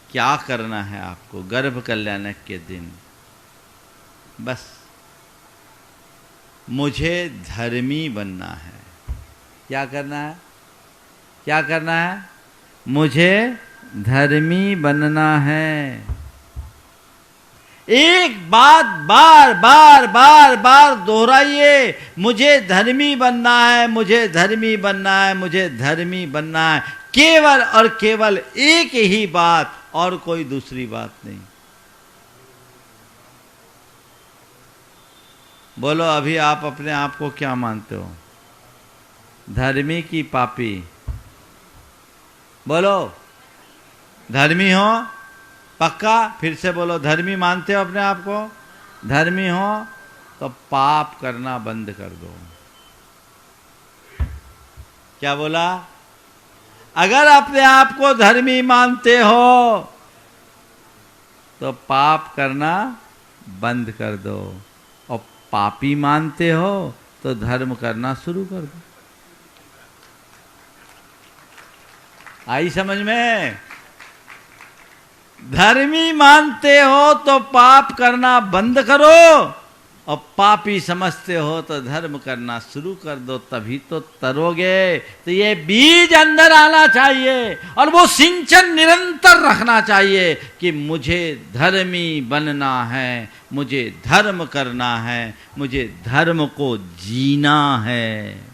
क्या करना है आपको गर्भ कल्याणक के दिन? बस मुझे धर्मी बनना है। क्या करना है? क्या करना है? मुझे धर्मी बनना है। एक बात बार बार बार बार दोहराइए, मुझे धर्मी बनना है, मुझे धर्मी बनना है, मुझे धर्मी बनना है। केवल और केवल एक ही बात, और कोई दूसरी बात नहीं। बोलो, अभी आप अपने आप को क्या मानते हो? धर्मी की पापी? बोलो, धर्मी हो? पक्का? फिर से बोलो, धर्मी मानते हो अपने आप को? धर्मी हो तो पाप करना बंद कर दो। क्या बोला? अगर अपने आप को धर्मी मानते हो तो पाप करना बंद कर दो, और पापी मानते हो तो धर्म करना शुरू कर दो। आई समझ में? धर्मी मानते हो तो पाप करना बंद करो, और पापी समझते हो तो धर्म करना शुरू कर दो, तभी तो तरोगे। तो ये बीज अंदर आना चाहिए, और वो सिंचन निरंतर रखना चाहिए कि मुझे धर्मी बनना है, मुझे धर्म करना है, मुझे धर्म को जीना है।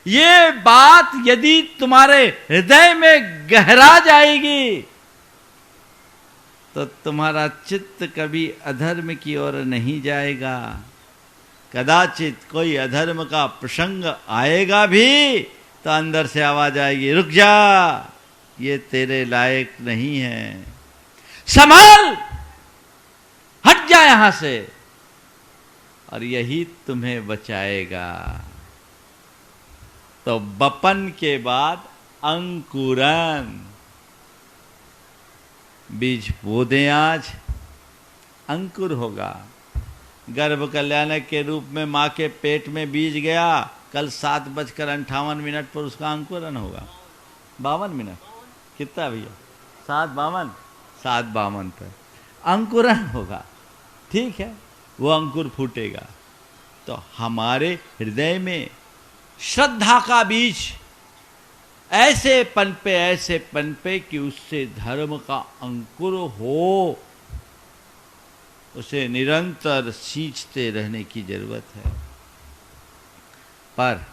ये बात यदि तुम्हारे हृदय में गहरा जाएगी तो तुम्हारा चित्त कभी अधर्म की ओर नहीं जाएगा। कदाचित कोई अधर्म का प्रसंग आएगा भी तो अंदर से आवाज आएगी, रुक जा, ये तेरे लायक नहीं है, संभल, हट जा यहां से, और यही तुम्हें बचाएगा। तो बपन के बाद अंकुरन। बीज बो दें, आज अंकुर होगा। गर्भ कल्याणक के रूप में माँ के पेट में बीज गया, कल 7:58 पर उसका अंकुरन होगा। 52 मिनट कितना भैया? 7:52, 7:52 पर अंकुरन होगा। ठीक है, वो अंकुर फूटेगा। तो हमारे हृदय में श्रद्धा का बीज ऐसे पनपे कि उससे धर्म का अंकुर हो, उसे निरंतर सींचते रहने की जरूरत है। पर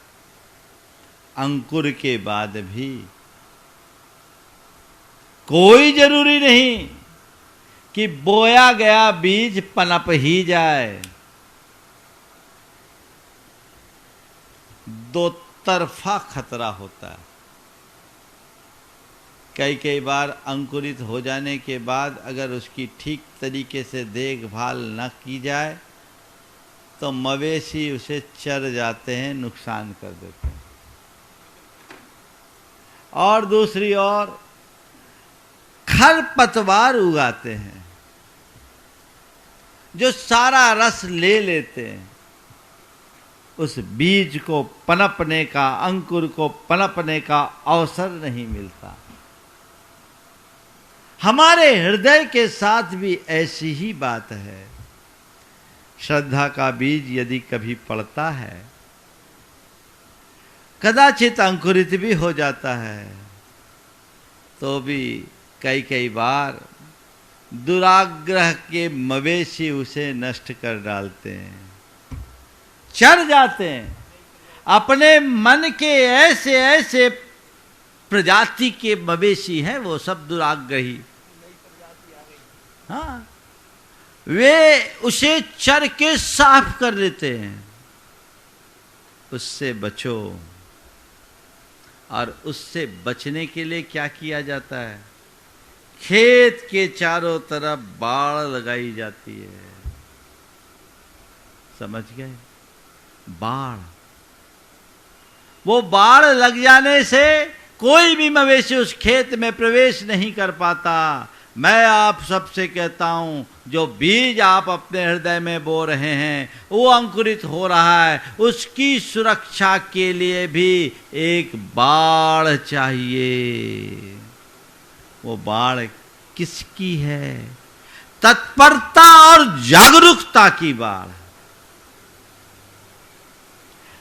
अंकुर के बाद भी कोई जरूरी नहीं कि बोया गया बीज पनप ही जाए। दो तरफा खतरा होता है। कई बार अंकुरित हो जाने के बाद अगर उसकी ठीक तरीके से देखभाल न की जाए तो मवेशी उसे चर जाते हैं, नुकसान कर देते हैं। और दूसरी ओर खरपतवार उगाते हैं जो सारा रस ले लेते हैं। उस बीज को पनपने का, अंकुर को पनपने का अवसर नहीं मिलता। हमारे हृदय के साथ भी ऐसी ही बात है। श्रद्धा का बीज यदि कभी पड़ता है, कदाचित अंकुरित भी हो जाता है, तो भी कई कई बार दुराग्रह के मवेशी उसे नष्ट कर डालते हैं, चढ़ जाते हैं। अपने मन के ऐसे ऐसे प्रजाति के मवेशी हैं, वो सब दुराग्रही। हाँ, वे उसे चर के साफ कर देते हैं। उससे बचो। और उससे बचने के लिए क्या किया जाता है? खेत के चारों तरफ बाड़ लगाई जाती है। समझ गए? बाड़। वो बाड़ लग जाने से कोई भी मवेशी उस खेत में प्रवेश नहीं कर पाता। मैं आप सबसे कहता हूं, जो बीज आप अपने हृदय में बो रहे हैं, वो अंकुरित हो रहा है, उसकी सुरक्षा के लिए भी एक बाड़ चाहिए। वो बाड़ किसकी है? तत्परता और जागरूकता की बाड़।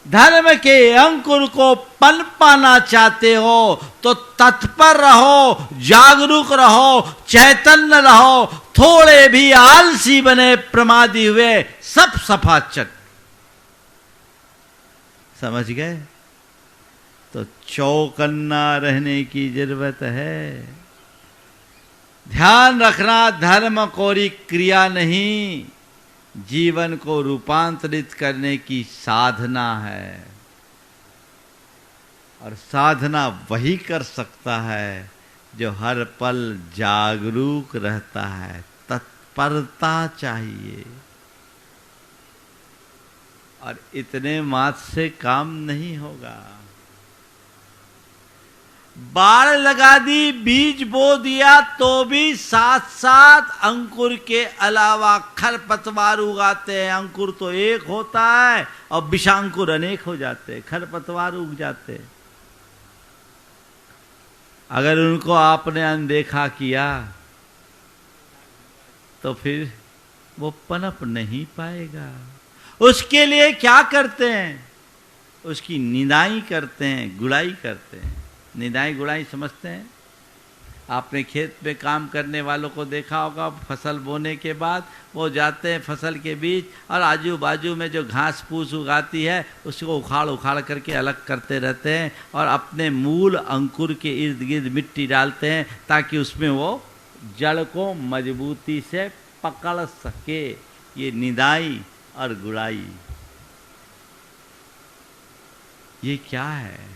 धर्म के अंकुर को पनपाना चाहते हो तो तत्पर रहो, जागरूक रहो, चैतन्य रहो। थोड़े भी आलसी बने, प्रमादी हुए, सब सफाचट। समझ गए? तो चौकन्ना रहने की जरूरत है। ध्यान रखना, धर्म कोरी क्रिया नहीं, जीवन को रूपांतरित करने की साधना है। और साधना वही कर सकता है जो हर पल जागरूक रहता है। तत्परता चाहिए। और इतने मात्र से काम नहीं होगा। बाड़ लगा दी, बीज बो दिया, तो भी साथ साथ अंकुर के अलावा खरपतवार उगाते हैं। अंकुर तो एक होता है और विषांकुर अनेक हो जाते हैं, खरपतवार उग जाते हैं। अगर उनको आपने अनदेखा किया तो फिर वो पनप नहीं पाएगा। उसके लिए क्या करते हैं? उसकी निदाई करते हैं, गुड़ाई करते हैं। निदाई गुड़ाई समझते हैं? आपने खेत में काम करने वालों को देखा होगा, फसल बोने के बाद वो जाते हैं फसल के बीच और आजू बाजू में जो घास फूस उगाती है उसको उखाड़ उखाड़ करके अलग करते रहते हैं और अपने मूल अंकुर के इर्द गिर्द मिट्टी डालते हैं ताकि उसमें वो जड़ को मजबूती से पकड़ सके। ये निदाई और गुड़ाई, ये क्या है?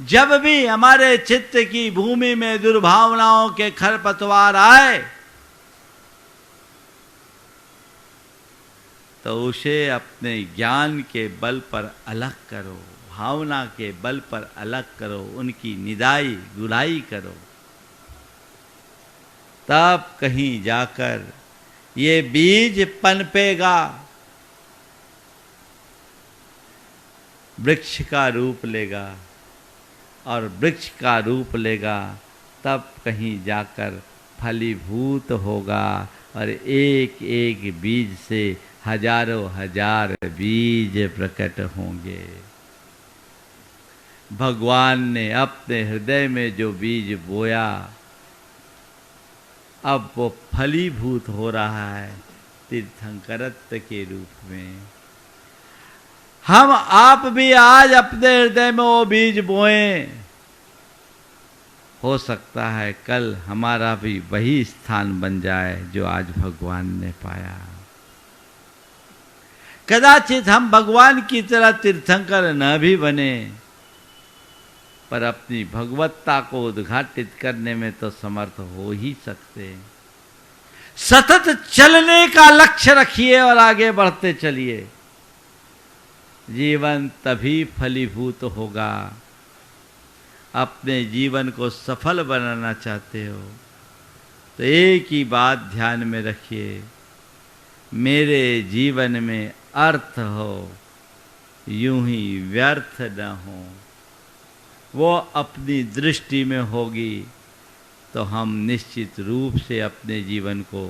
जब भी हमारे चित्त की भूमि में दुर्भावनाओं के खरपतवार आए तो उसे अपने ज्ञान के बल पर अलग करो, भावना के बल पर अलग करो, उनकी निदाई गुड़ाई करो। तब कहीं जाकर ये बीज पनपेगा, वृक्ष का रूप लेगा। और वृक्ष का रूप लेगा तब कहीं जाकर फलीभूत होगा और एक एक बीज से हजारों हजार बीज प्रकट होंगे। भगवान ने अपने हृदय में जो बीज बोया अब वो फलीभूत हो रहा है तीर्थंकरत्व के रूप में। हम आप भी आज अपने हृदय में वो बीज बोएं। हो सकता है कल हमारा भी वही स्थान बन जाए जो आज भगवान ने पाया। कदाचित हम भगवान की तरह तीर्थंकर न भी बने, पर अपनी भगवत्ता को उद्घाटित करने में तो समर्थ हो ही सकते। सतत चलने का लक्ष्य रखिए और आगे बढ़ते चलिए। जीवन तभी फलीभूत होगा। अपने जीवन को सफल बनाना चाहते हो तो एक ही बात ध्यान में रखिए, मेरे जीवन में अर्थ हो, यूं ही व्यर्थ न हो। वो अपनी दृष्टि में होगी तो हम निश्चित रूप से अपने जीवन को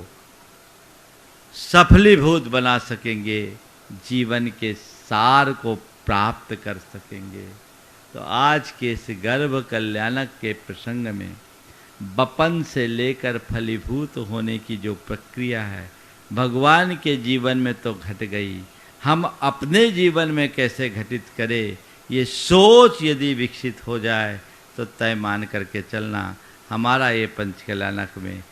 सफलीभूत बना सकेंगे, जीवन के सार को प्राप्त कर सकेंगे। तो आज के इस गर्भ कल्याणक के प्रसंग में बपन से लेकर फलीभूत होने की जो प्रक्रिया है भगवान के जीवन में तो घट गई, हम अपने जीवन में कैसे घटित करें, ये सोच यदि विकसित हो जाए तो तय मान करके चलना, हमारा ये पंच कल्याणक में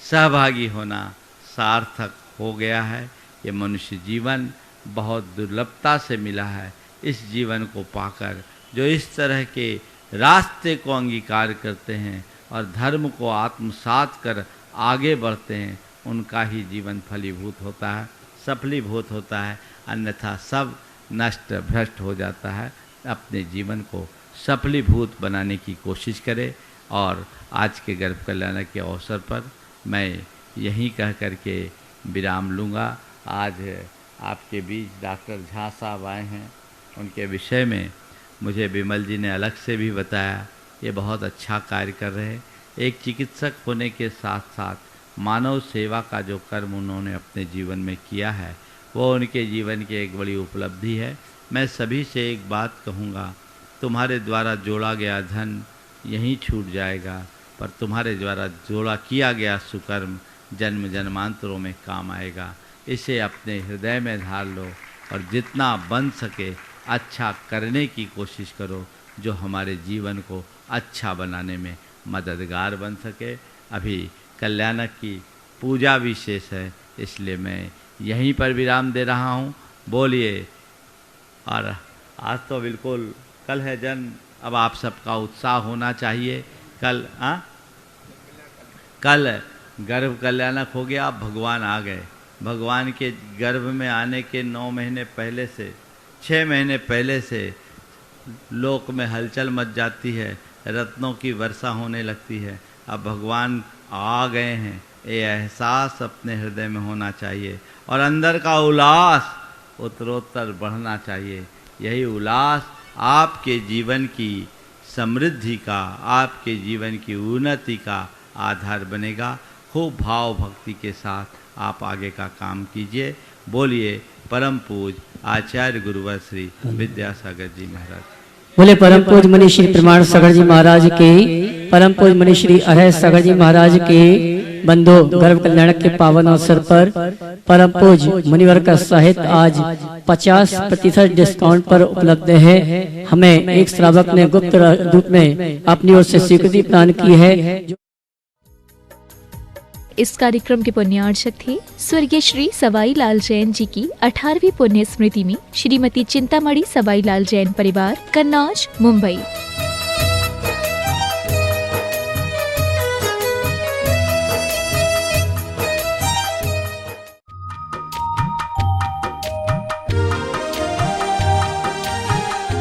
सहभागी होना सार्थक हो गया है। ये मनुष्य जीवन बहुत दुर्लभता से मिला है। इस जीवन को पाकर जो इस तरह के रास्ते को अंगीकार करते हैं और धर्म को आत्मसात कर आगे बढ़ते हैं, उनका ही जीवन फलीभूत होता है, सफलीभूत होता है, अन्यथा सब नष्ट भ्रष्ट हो जाता है। अपने जीवन को सफलीभूत बनाने की कोशिश करें। और आज के गर्भ कल्याण के अवसर पर मैं यहीं कह करके विराम लूँगा। आज आपके बीच डॉक्टर झा साहब आए हैं, उनके विषय में मुझे विमल जी ने अलग से भी बताया, ये बहुत अच्छा कार्य कर रहे हैं। एक चिकित्सक होने के साथ साथ मानव सेवा का जो कर्म उन्होंने अपने जीवन में किया है वो उनके जीवन की एक बड़ी उपलब्धि है। मैं सभी से एक बात कहूँगा, तुम्हारे द्वारा जोड़ा गया धन यहीं छूट जाएगा, पर तुम्हारे द्वारा जोड़ा किया गया सुकर्म जन्म जन्मांतरों में काम आएगा। इसे अपने हृदय में धार लो और जितना बन सके अच्छा करने की कोशिश करो, जो हमारे जीवन को अच्छा बनाने में मददगार बन सके। अभी कल्याणक की पूजा विशेष है, इसलिए मैं यहीं पर विराम दे रहा हूँ। बोलिए। और आज तो बिल्कुल कल है जन्म, अब आप सबका उत्साह होना चाहिए। कल गर्भ कल्याणक हो गया, अब भगवान आ गए। भगवान के गर्भ में आने के 9 महीने पहले से 6 महीने पहले से लोक में हलचल मच जाती है, रत्नों की वर्षा होने लगती है। अब भगवान आ गए हैं, ये एहसास अपने हृदय में होना चाहिए और अंदर का उल्लास उत्तरोत्तर बढ़ना चाहिए। यही उल्लास आपके जीवन की समृद्धि का, आपके जीवन की उन्नति का आधार बनेगा। खूब भाव भक्ति के साथ आप आगे का काम कीजिए। बोलिए परम पूज आचार्य गुरुवर श्री विद्यासागर जी महाराज। बोले परम पूज मणि श्री प्रमाण सागर जी महाराज के, परम पूज मणि श्री अरह सागर जी महाराज के। बंधु गर्भ कल्याणक के पावन अवसर पर परम पूज मुनिवर का साहित्य आज 50% डिस्काउंट पर उपलब्ध है। हमें एक श्रावक ने गुप्त रूप में अपनी ओर से स्वीकृति प्रदान की है। इस कार्यक्रम के पुण्यार्चक थे स्वर्गीय श्री सवाई लाल जैन जी की 18वीं पुण्य स्मृति में श्रीमती चिंतामणि सवाई लाल जैन परिवार, कन्नौज, मुंबई।